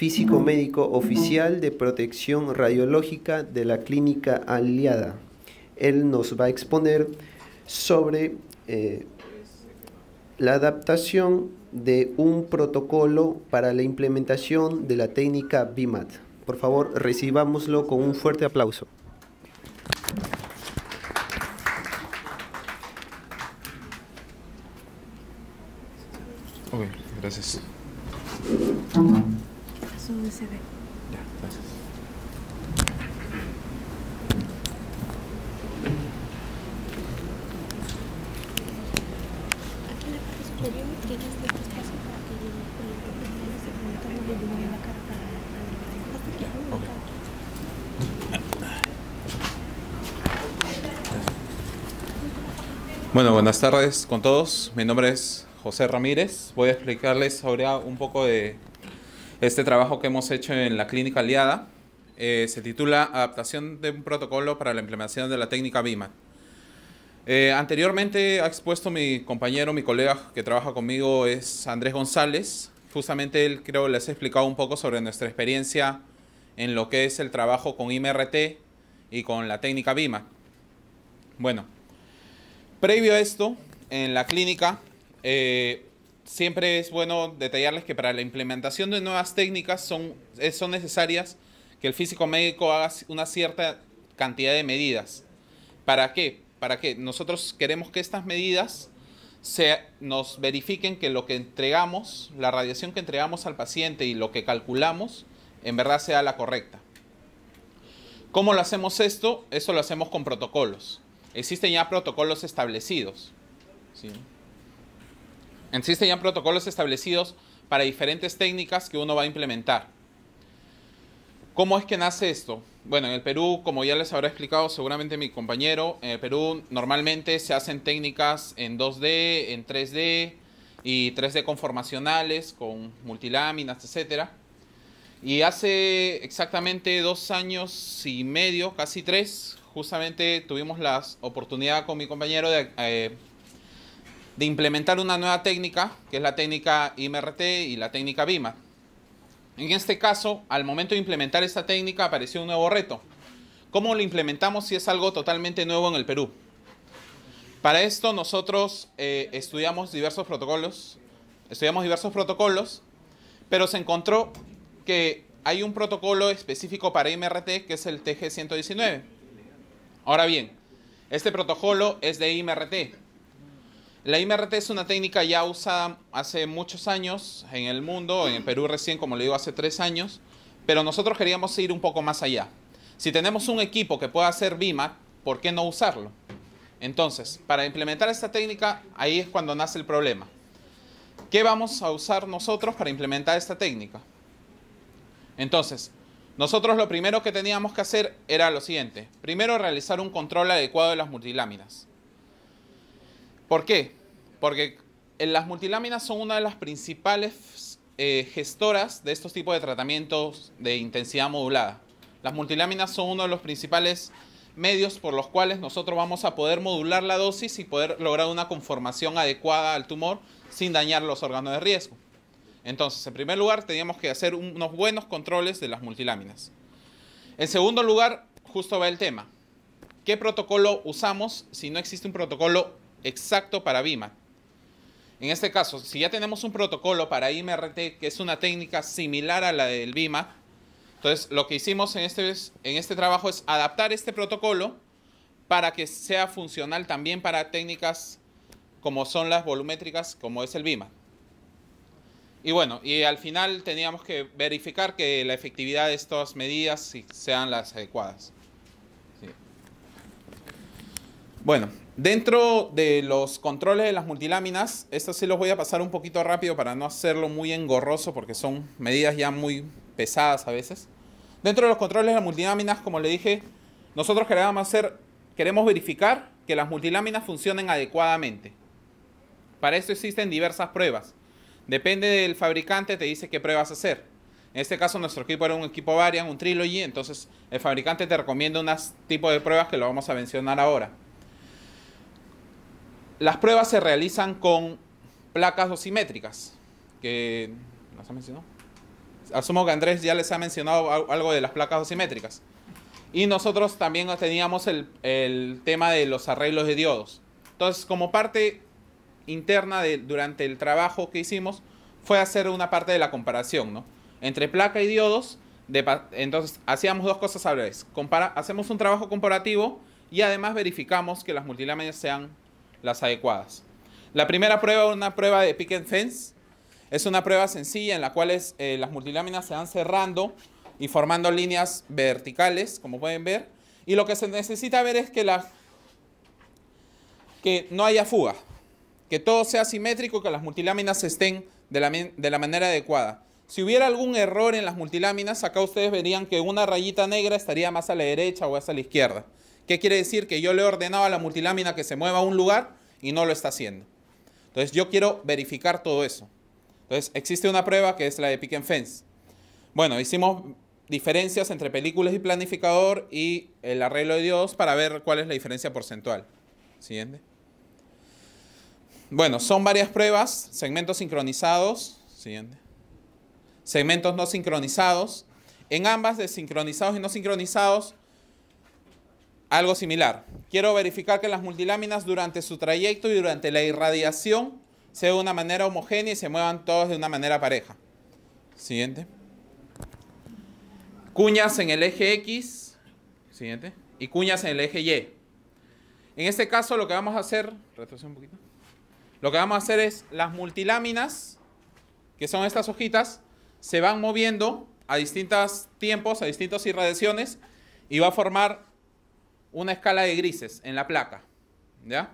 físico médico oficial de protección radiológica de la Clínica Aliada. Él nos va a exponer sobre la adaptación de un protocolo para la implementación de la técnica BIMAT. Por favor, recibámoslo con un fuerte aplauso. Ok, gracias. Su USB. Ya, gracias. Aquí en la parte superior tienes este espacio para que yo se conecte muy bien en la cara para Bueno, buenas tardes con todos. Mi nombre es José Ramírez. Voy a explicarles ahora un poco de este trabajo que hemos hecho en la Clínica Aliada. Se titula Adaptación de un protocolo para la implementación de la técnica BIMAT. Anteriormente ha expuesto mi compañero, mi colega que trabaja conmigo es Andrés González. Justamente él creo les ha explicado un poco sobre nuestra experiencia en lo que es el trabajo con IMRT y con la técnica BIMAT. Bueno, previo a esto, en la clínica, siempre es bueno detallarles que para la implementación de nuevas técnicas son necesarias que el físico médico haga una cierta cantidad de medidas. ¿Para qué? Para que nosotros queremos que estas medidas nos verifiquen que lo que entregamos, la radiación que entregamos al paciente y lo que calculamos, en verdad sea la correcta. ¿Cómo lo hacemos esto? Eso lo hacemos con protocolos. Existen ya protocolos establecidos, ¿sí? Existen ya protocolos establecidos para diferentes técnicas que uno va a implementar. ¿Cómo es que nace esto? Bueno, en el Perú, como ya les habrá explicado seguramente mi compañero, en el Perú normalmente se hacen técnicas en 2D, en 3D y 3D conformacionales, con multiláminas, etc. Y hace exactamente 2 años y medio, casi 3, justamente tuvimos la oportunidad con mi compañero de implementar una nueva técnica, que es la técnica IMRT y la técnica BIMAT. En este caso, al momento de implementar esta técnica apareció un nuevo reto. ¿Cómo lo implementamos si es algo totalmente nuevo en el Perú? Para esto nosotros estudiamos diversos protocolos, pero se encontró que hay un protocolo específico para IMRT que es el TG-119. Ahora bien, este protocolo es de IMRT. La IMRT es una técnica ya usada hace muchos años en el mundo, en el Perú recién, como le digo, hace 3 años, pero nosotros queríamos ir un poco más allá. Si tenemos un equipo que pueda hacer BIMAT, ¿por qué no usarlo? Entonces, para implementar esta técnica, ahí es cuando nace el problema. ¿Qué vamos a usar nosotros para implementar esta técnica? Entonces, nosotros lo primero que teníamos que hacer era lo siguiente. Primero, realizar un control adecuado de las multiláminas. ¿Por qué? Porque las multiláminas son una de las principales gestoras de estos tipos de tratamientos de intensidad modulada. Las multiláminas son uno de los principales medios por los cuales nosotros vamos a poder modular la dosis y poder lograr una conformación adecuada al tumor sin dañar los órganos de riesgo. Entonces, en primer lugar, teníamos que hacer unos buenos controles de las multiláminas. En segundo lugar, justo va el tema. ¿Qué protocolo usamos si no existe un protocolo exacto para BIMAT? En este caso, si ya tenemos un protocolo para IMRT, que es una técnica similar a la del BIMAT, entonces lo que hicimos en este trabajo es adaptar este protocolo para que sea funcional también para técnicas como son las volumétricas, como es el BIMAT. Y bueno, y al final teníamos que verificar que la efectividad de estas medidas sean las adecuadas. Sí. Bueno, dentro de los controles de las multiláminas, estos sí los voy a pasar un poquito rápido para no hacerlo muy engorroso porque son medidas ya muy pesadas a veces. Dentro de los controles de las multiláminas, como le dije, nosotros queremos verificar que las multiláminas funcionen adecuadamente. Para esto existen diversas pruebas. Depende del fabricante, te dice qué pruebas hacer. En este caso, nuestro equipo era un equipo Varian, un Trilogy, entonces el fabricante te recomienda un tipo de pruebas que lo vamos a mencionar ahora. Las pruebas se realizan con placas dosimétricas, que ¿las ha mencionado? asumo que Andrés ya les ha mencionado algo de las placas dosimétricas. Y nosotros también teníamos el tema de los arreglos de diodos. Entonces, como parte interna durante el trabajo que hicimos, fue hacer una parte de la comparación, ¿no? Entre placa y diodos. Entonces, hacíamos dos cosas a la vez. Hacemos un trabajo comparativo y además verificamos que las multiláminas sean las adecuadas. La primera prueba, una prueba de picket fence, es una prueba sencilla en la cual las multiláminas se van cerrando y formando líneas verticales, como pueden ver. Y lo que se necesita ver es que no haya fuga, que todo sea simétrico, que las multiláminas estén de la manera adecuada. Si hubiera algún error en las multiláminas, acá ustedes verían que una rayita negra estaría más a la derecha o hacia la izquierda. ¿Qué quiere decir? Que yo le he ordenado a la multilámina que se mueva a un lugar y no lo está haciendo. Entonces yo quiero verificar todo eso. Entonces existe una prueba que es la de pick and fence. Bueno, hicimos diferencias entre películas y planificador y el arreglo de diodos para ver cuál es la diferencia porcentual. Siguiente. Bueno, son varias pruebas. Segmentos sincronizados. Siguiente. Segmentos no sincronizados. En ambas, de sincronizados y no sincronizados, algo similar. Quiero verificar que las multiláminas durante su trayecto y durante la irradiación se de una manera homogénea y se muevan todos de una manera pareja. Siguiente. Cuñas en el eje X. Siguiente. Y cuñas en el eje Y. En este caso lo que vamos a hacer, retrocedo un poquito. Lo que vamos a hacer es las multiláminas, que son estas hojitas, se van moviendo a distintos tiempos, a distintas irradiaciones, y va a formar una escala de grises en la placa. ¿Ya?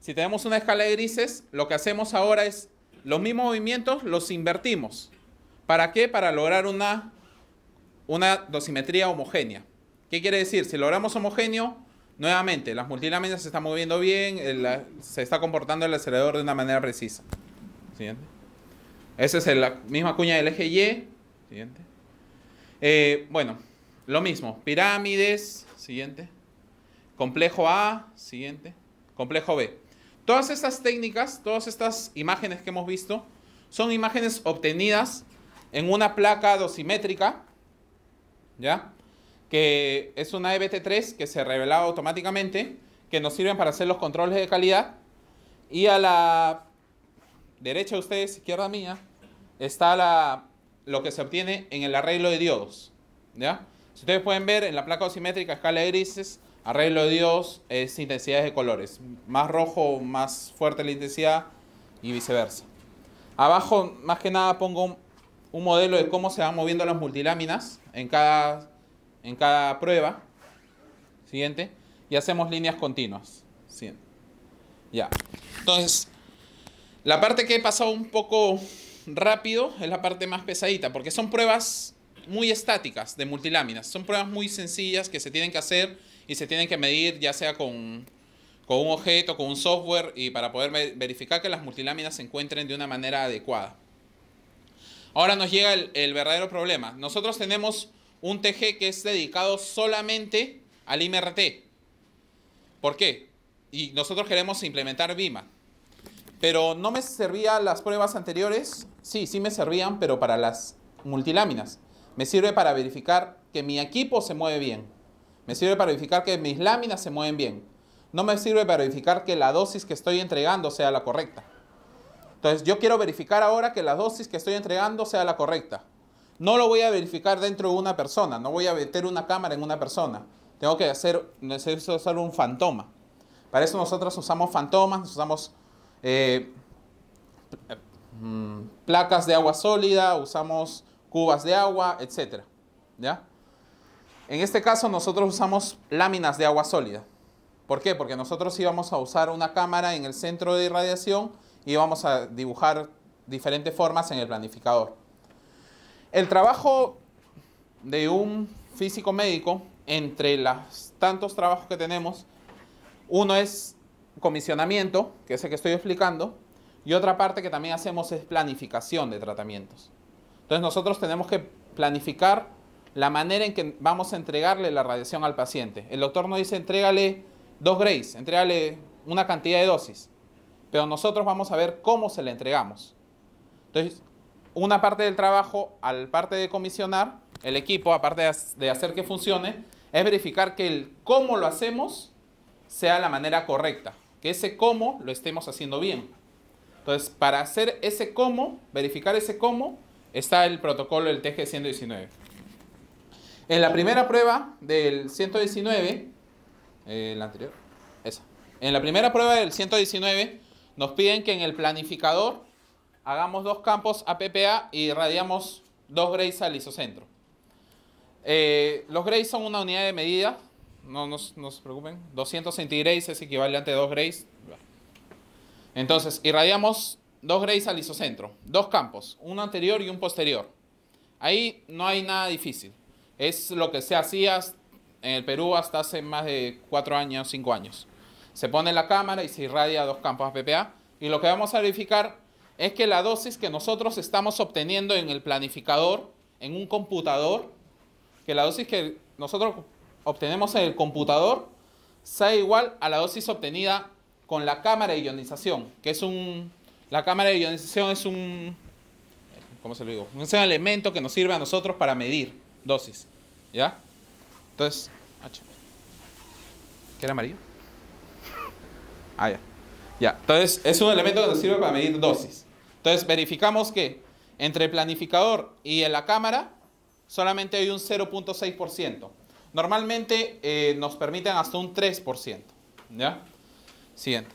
Si tenemos una escala de grises, lo que hacemos ahora es los mismos movimientos los invertimos. ¿Para qué? Para lograr una dosimetría homogénea. ¿Qué quiere decir? Si logramos homogéneo, nuevamente las multiláminas se están moviendo bien, se está comportando el acelerador de una manera precisa. Siguiente. Esa es la misma cuña del eje Y. Siguiente. Bueno, lo mismo. Pirámides. Siguiente. Complejo A. Siguiente. Complejo B. Todas estas técnicas, todas estas imágenes que hemos visto, son imágenes obtenidas en una placa dosimétrica, ¿ya? Que es una EBT3 que se revelaba automáticamente, que nos sirven para hacer los controles de calidad. Y a la derecha de ustedes, izquierda mía, está lo que se obtiene en el arreglo de diodos, ¿ya? Si ustedes pueden ver, en la placa dosimétrica, escala de grises, arreglo de diodos es intensidades de colores. Más rojo, más fuerte la intensidad y viceversa. Abajo, más que nada, pongo un modelo de cómo se van moviendo las multiláminas en cada prueba. Siguiente. Y hacemos líneas continuas. Siguiente. Ya. Entonces, la parte que he pasado un poco rápido es la parte más pesadita, porque son pruebas muy estáticas de multiláminas. Son pruebas muy sencillas que se tienen que hacer y se tienen que medir, ya sea con un objeto, con un software, y para poder verificar que las multiláminas se encuentren de una manera adecuada. Ahora nos llega el verdadero problema. Nosotros tenemos un TG que es dedicado solamente al IMRT. ¿Por qué? Y nosotros queremos implementar BIMAT. Pero ¿no me servían las pruebas anteriores? Sí, sí me servían, pero para las multiláminas. Me sirve para verificar que mi equipo se mueve bien. Me sirve para verificar que mis láminas se mueven bien. No me sirve para verificar que la dosis que estoy entregando sea la correcta. Entonces yo quiero verificar ahora que la dosis que estoy entregando sea la correcta. No lo voy a verificar dentro de una persona. No voy a meter una cámara en una persona. Necesito usar un fantoma. Para eso nosotros usamos fantomas, usamos placas de agua sólida, usamos cubas de agua, etc. ¿Ya? En este caso nosotros usamos láminas de agua sólida. ¿Por qué? Porque nosotros íbamos a usar una cámara en el centro de irradiación y íbamos a dibujar diferentes formas en el planificador. El trabajo de un físico médico, entre los tantos trabajos que tenemos, uno es comisionamiento, que es el que estoy explicando, y otra parte que también hacemos es planificación de tratamientos. Entonces nosotros tenemos que planificar la manera en que vamos a entregarle la radiación al paciente. El doctor nos dice, entrégale 2 grays, entrégale una cantidad de dosis, pero nosotros vamos a ver cómo se le entregamos. Entonces, una parte del trabajo, al parte de comisionar, el equipo, aparte de hacer que funcione, es verificar que el cómo lo hacemos sea la manera correcta, que ese cómo lo estemos haciendo bien. Entonces, para hacer ese cómo, verificar ese cómo, está el protocolo del TG 119. En la primera prueba del 119, la anterior, esa. En la primera prueba del 119, nos piden que en el planificador hagamos 2 campos APPA y irradiamos 2 grays al isocentro. Los grays son una unidad de medida, no se preocupen. 200 centigrays es equivalente a 2 grays. Entonces, irradiamos 2 grays al isocentro, 2 campos, uno anterior y un posterior. Ahí no hay nada difícil. Es lo que se hacía en el Perú hasta hace más de 4 años, 5 años. Se pone la cámara y se irradia 2 campos APPA. Y lo que vamos a verificar es que la dosis que nosotros estamos obteniendo en el planificador, en un computador, que la dosis que nosotros obtenemos en el computador sea igual a la dosis obtenida con la cámara de ionización, que es la cámara de ionización es ¿cómo se lo digo? Es un elemento que nos sirve a nosotros para medir dosis, ¿ya? Entonces, ¿qué era amarillo? Ah, ya. Ya, entonces es un elemento que nos sirve para medir dosis. Entonces verificamos que entre el planificador y en la cámara solamente hay un 0.6%. Normalmente nos permiten hasta un 3%. ¿Ya? Siguiente.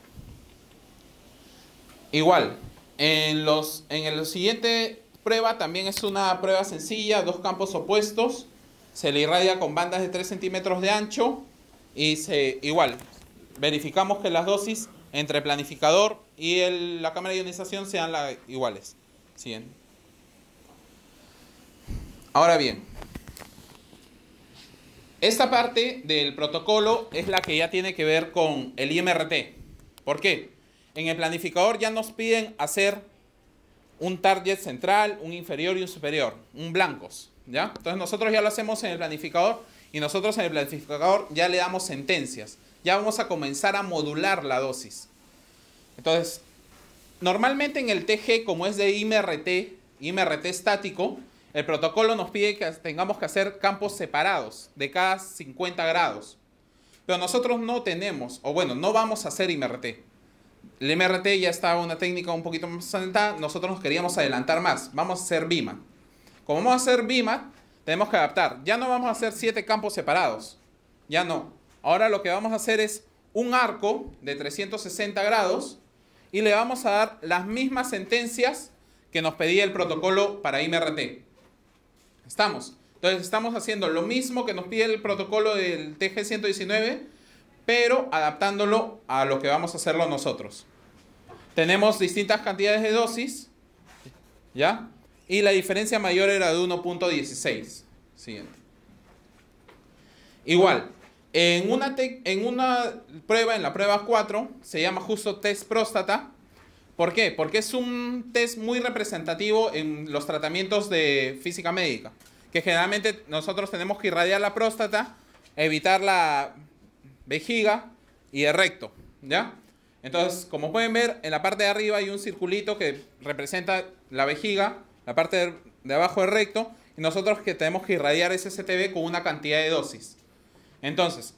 Igual, en la siguiente prueba también es una prueba sencilla, 2 campos opuestos. Se le irradia con bandas de 3 centímetros de ancho y igual, verificamos que las dosis entre el planificador y la cámara de ionización sean iguales. Siguiente. Ahora bien, esta parte del protocolo es la que ya tiene que ver con el IMRT. ¿Por qué? En el planificador ya nos piden hacer un target central, un inferior y un superior, un blancos, ¿ya? Entonces nosotros ya lo hacemos en el planificador y nosotros en el planificador ya le damos sentencias. Ya vamos a comenzar a modular la dosis. Entonces, normalmente en el TG, como es de IMRT estático, el protocolo nos pide que tengamos que hacer campos separados de cada 50 grados. Pero nosotros no tenemos, o bueno, no vamos a hacer IMRT. El IMRT ya está una técnica un poquito más adelantada, nosotros nos queríamos adelantar más. Vamos a hacer BIMAT. Como vamos a hacer BIMAT, tenemos que adaptar. Ya no vamos a hacer 7 campos separados. Ya no. Ahora lo que vamos a hacer es un arco de 360 grados y le vamos a dar las mismas sentencias que nos pedía el protocolo para IMRT. ¿Estamos? Entonces estamos haciendo lo mismo que nos pide el protocolo del TG 119, pero adaptándolo a lo que vamos a hacerlo nosotros. Tenemos distintas cantidades de dosis, ¿ya? Y la diferencia mayor era de 1.16. Siguiente. Igual, en una prueba, en la prueba 4, se llama justo test próstata. ¿Por qué? Porque es un test muy representativo en los tratamientos de física médica. Que generalmente nosotros tenemos que irradiar la próstata, evitar la vejiga y el recto, ¿ya? Entonces, como pueden ver, en la parte de arriba hay un circulito que representa la vejiga, la parte de abajo el recto, y nosotros que tenemos que irradiar ese STB con una cantidad de dosis. Entonces,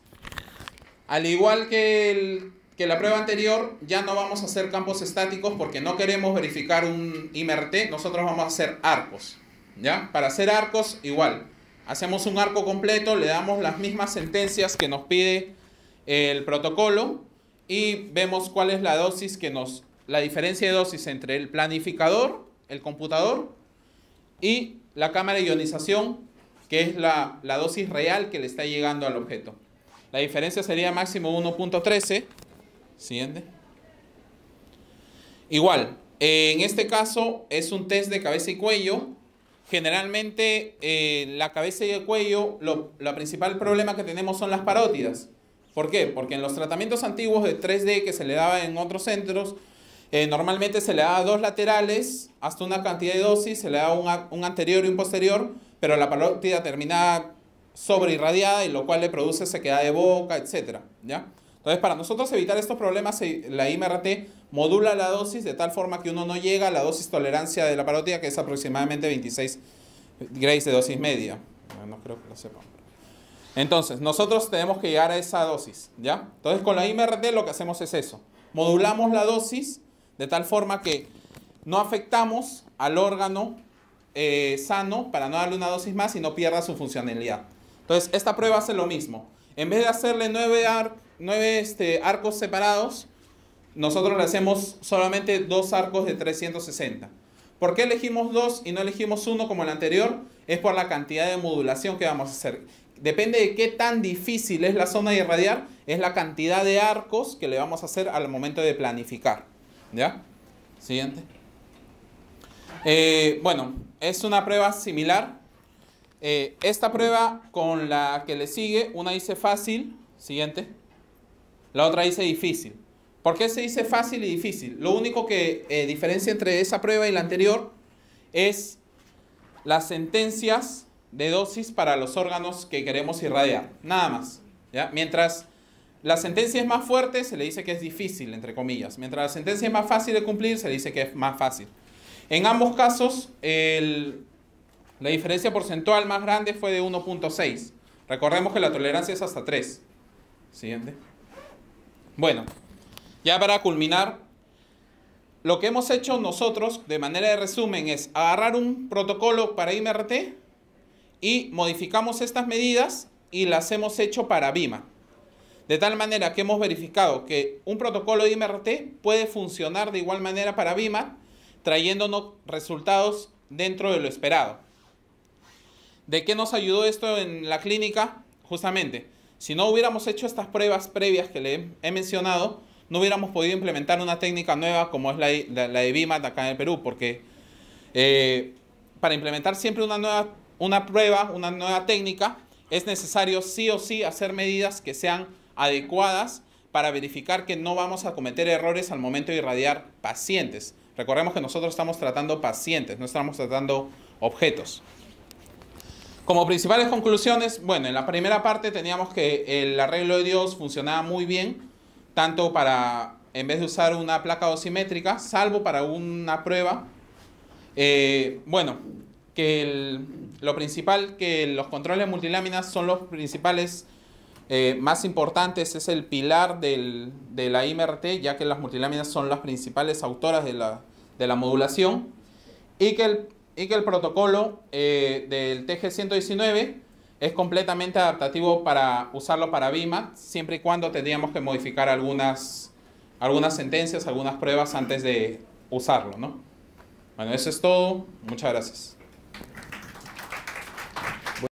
al igual que la prueba anterior, ya no vamos a hacer campos estáticos porque no queremos verificar un IMRT, nosotros vamos a hacer arcos, ¿ya? Para hacer arcos, igual, hacemos un arco completo, le damos las mismas sentencias que nos pide el protocolo y vemos cuál es la dosis la diferencia de dosis entre el planificador, el computador y la cámara de ionización, que es la dosis real que le está llegando al objeto. La diferencia sería máximo 1.13. Siguiente. Igual, en este caso es un test de cabeza y cuello. Generalmente la cabeza y el cuello, la principal problema que tenemos son las parótidas. ¿Por qué? Porque en los tratamientos antiguos de 3D que se le daba en otros centros, normalmente se le daba 2 laterales hasta una cantidad de dosis, se le daba un anterior y un posterior, pero la parótida terminaba sobreirradiada y lo cual le produce sequedad de boca, etc. ¿Ya? Entonces, para nosotros evitar estos problemas, la IMRT modula la dosis de tal forma que uno no llega a la dosis tolerancia de la parótida, que es aproximadamente 26 grays de dosis media. No creo que lo sepan. Entonces, nosotros tenemos que llegar a esa dosis, ¿ya? Entonces, con la IMRT lo que hacemos es eso. Modulamos la dosis de tal forma que no afectamos al órgano sano para no darle una dosis más y no pierda su funcionalidad. Entonces, esta prueba hace lo mismo. En vez de hacerle 9 arcos separados, nosotros le hacemos solamente 2 arcos de 360. ¿Por qué elegimos 2 y no elegimos 1 como el anterior? Es por la cantidad de modulación que vamos a hacer. Depende de qué tan difícil es la zona de irradiar, es la cantidad de arcos que le vamos a hacer al momento de planificar. ¿Ya? Siguiente. Bueno, es una prueba similar. Esta prueba con la que le sigue, una dice fácil, siguiente. La otra dice difícil. ¿Por qué se dice fácil y difícil? Lo único que diferencia entre esa prueba y la anterior es las sentencias de dosis para los órganos que queremos irradiar. Nada más. ¿Ya? Mientras la sentencia es más fuerte, se le dice que es difícil, entre comillas. Mientras la sentencia es más fácil de cumplir, se le dice que es más fácil. En ambos casos, la diferencia porcentual más grande fue de 1.6. Recordemos que la tolerancia es hasta 3. Siguiente. Bueno, ya para culminar, lo que hemos hecho nosotros, de manera de resumen, es agarrar un protocolo para IMRT y modificamos estas medidas y las hemos hecho para BIMAT. De tal manera que hemos verificado que un protocolo de IMRT puede funcionar de igual manera para BIMAT, trayéndonos resultados dentro de lo esperado. ¿De qué nos ayudó esto en la clínica? Justamente, si no hubiéramos hecho estas pruebas previas que le he mencionado, no hubiéramos podido implementar una técnica nueva como es la de BIMAT acá en el Perú, porque para implementar siempre una nueva técnica, es necesario sí o sí hacer medidas que sean adecuadas para verificar que no vamos a cometer errores al momento de irradiar pacientes. Recordemos que nosotros estamos tratando pacientes, no estamos tratando objetos. Como principales conclusiones, bueno, en la primera parte teníamos que el arreglo de Dios funcionaba muy bien, tanto para, en vez de usar una placa dosimétrica, salvo para una prueba. Bueno, que lo principal, que los controles multiláminas son los principales más importantes, es el pilar de la IMRT, ya que las multiláminas son las principales autoras de la modulación, y que el protocolo del TG119 es completamente adaptativo para usarlo para BIMAT, siempre y cuando tendríamos que modificar algunas sentencias, algunas pruebas antes de usarlo, ¿no? Bueno, eso es todo. Muchas gracias.